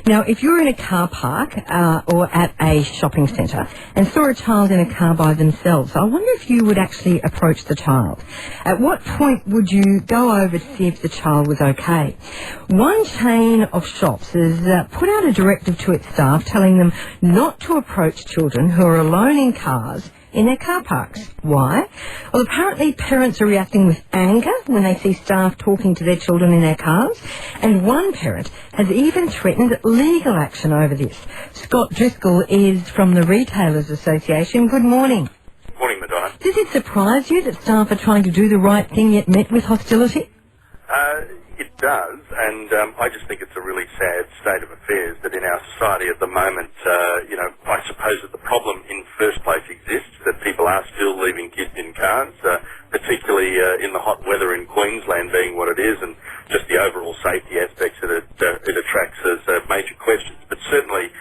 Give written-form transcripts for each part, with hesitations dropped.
Now, if you're in a car park or at a shopping centre and saw a child in a car by themselves, I wonder if you would actually approach the child. At what point would you go over to see if the child was okay? One chain of shops has put out a directive to its staff telling them not to approach children who are alone in cars in their car parks. Why? Well, apparently parents are reacting with anger when they see staff talking to their children in their cars, and one parent has even threatened legal action over this. Scott Driscoll is from the Retailers Association. Good morning. Morning, Madonna. Does it surprise you that staff are trying to do the right thing yet met with hostility? It does, and I just think it's a really sad state of affairs that in our society at the moment, I suppose that the problem in first place exists, that people are still leaving kids in cars, particularly in the hot weather in Queensland being what it is, and just the overall safety aspects that it attracts as major questions. But certainly,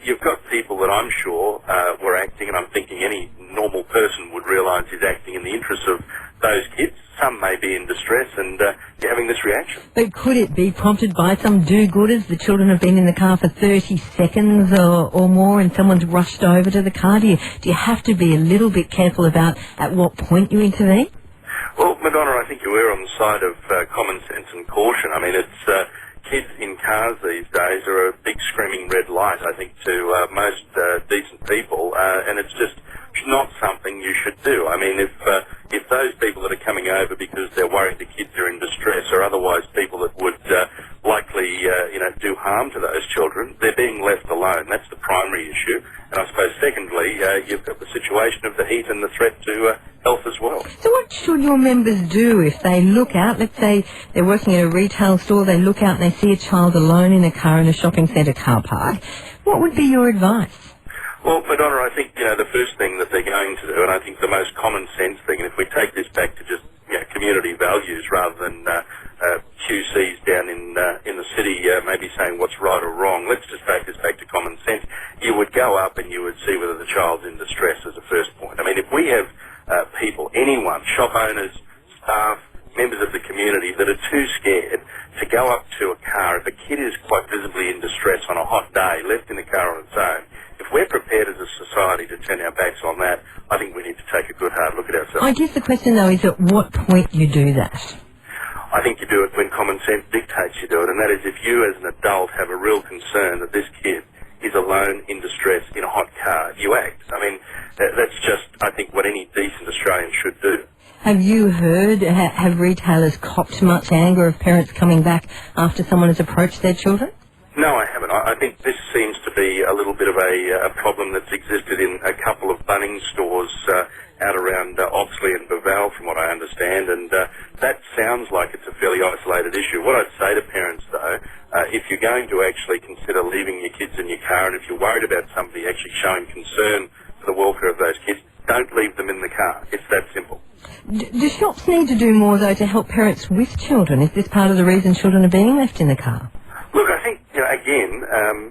you've got people that I'm sure were acting, and I'm thinking any normal person would realise is acting in the interests of those kids. Some may be in distress, and you're having this reaction. But could it be prompted by some do-gooders? The children have been in the car for 30 seconds or more, and someone's rushed over to the car. Do you have to be a little bit careful about at what point you intervene? Well, Madonna, I think you err on the side of common sense and caution. I mean, it's kids in cars these days are a big screaming red light, I think, to most decent people, and it's just not something you should do. I mean, if those people that are coming over because they're worried the kids are in distress or otherwise people that would likely, do harm to those children, they're being left alone. That's the primary issue. And I suppose, secondly, you've got the situation of the heat and the threat to health as well. So what should your members do if they look out, let's say they're working at a retail store, they look out and they see a child alone in a car in a shopping centre car park? What would be your advice? Well, Madonna, I think, the first thing that they're going to do, and I think the most common sense thing, and if we take this back to just community values rather than QCs down in the city maybe saying what's right or wrong, let's just take this back to common sense. You would go up and you would see whether the child's in distress as a first point. I mean, if we have people, anyone, shop owners, staff, members of the community that are too scared to go up to a car, if a kid is quite visibly in distress on a hot day, left in the car on its own, if we're prepared as a society to turn our backs on that, I think we need to take a good hard look at ourselves. I guess the question, though, is at what point you do that? I think you do it when common sense dictates you do it, and that is if you as an adult have a real concern that this kid is alone in distress in a hot car, you act. I mean, that's just, I think, what any decent Australian should do. Have you heard, have retailers copped much anger of parents coming back after someone has approached their children? No, I haven't. I think this seems to be a little bit of a problem that's existed in a couple of Bunnings stores out around Oxley and Beval, from what I understand, and that sounds like it's a fairly isolated issue. What I'd say to parents, though, if you're going to actually consider leaving your kids in your car, and if you're worried about somebody actually showing concern for the welfare of those kids, don't leave them in the car. It's that simple. Do shops need to do more, though, to help parents with children? Is this part of the reason children are being left in the car? Look, I think, again,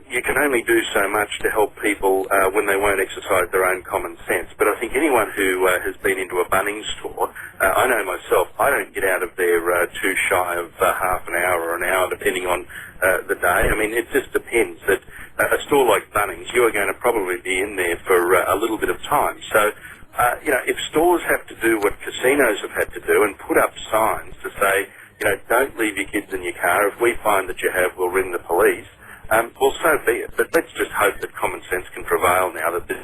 you can only do so much to help people when they won't exercise their own common sense. But I think anyone who has been into a Bunnings store, I know myself, I don't get out of there too shy of half an hour or an hour, depending on the day. I mean, it just depends. That a store like Bunnings, you are going to probably be in there for a little bit of time. So, if stores have to do what casinos have had to do and put up signs to say, don't leave your kids in your car. If we find that you have, we'll ring the police. Well, so be it. But let's just hope that common sense can prevail now that this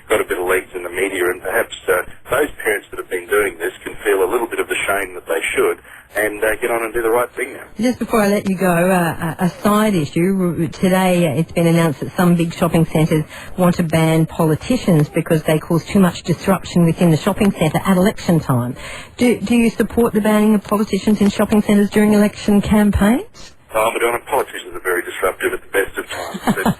got a bit of legs in the media, and perhaps those parents that have been doing this can feel a little bit of the shame that they should and get on and do the right thing now. Just before I let you go, a side issue. Today it's been announced that some big shopping centres want to ban politicians because they cause too much disruption within the shopping centre at election time. Do you support the banning of politicians in shopping centres during election campaigns? Oh, Madonna, politicians are very disruptive at the best of times. But,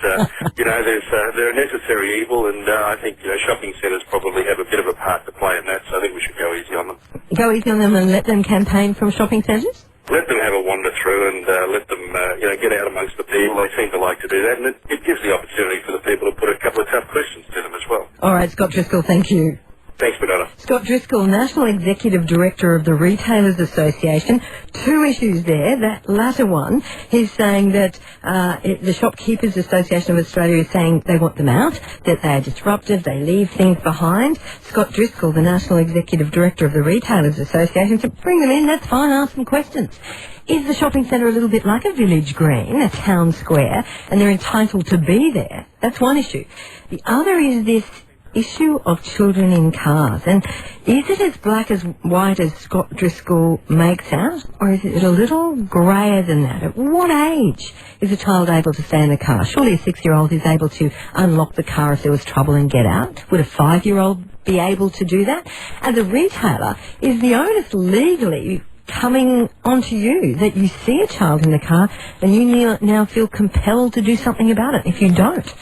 they're a necessary evil, and I think, shopping centres probably have a bit of a part to play in that, so I think we should go easy on them. Go easy on them and let them campaign from shopping centres? Let them have a wander through and let them, get out amongst the people. They seem to like to do that, and it gives the opportunity for the people to put a couple of tough questions to them as well. All right, Scott Driscoll, thank you. Thanks, Madonna. Scott Driscoll, National Executive Director of the Retailers Association. Two issues there. That latter one, he's saying that the Shopkeepers Association of Australia is saying they want them out, that they are disruptive, they leave things behind. Scott Driscoll, the National Executive Director of the Retailers Association, said bring them in, that's fine, ask them questions. Is the shopping centre a little bit like a village green, a town square, and they're entitled to be there? That's one issue. The other is this issue of children in cars. And is it as black as white as Scott Driscoll makes out, or is it a little greyer than that? At what age is a child able to stay in the car? Surely a 6-year-old is able to unlock the car if there was trouble and get out. Would a 5-year-old be able to do that? As a retailer, is the onus legally coming onto you that you see a child in the car and you now feel compelled to do something about it? If you don't,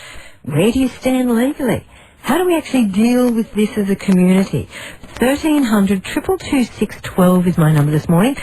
where do you stand legally? How do we actually deal with this as a community? 1300 222 612 is my number this morning.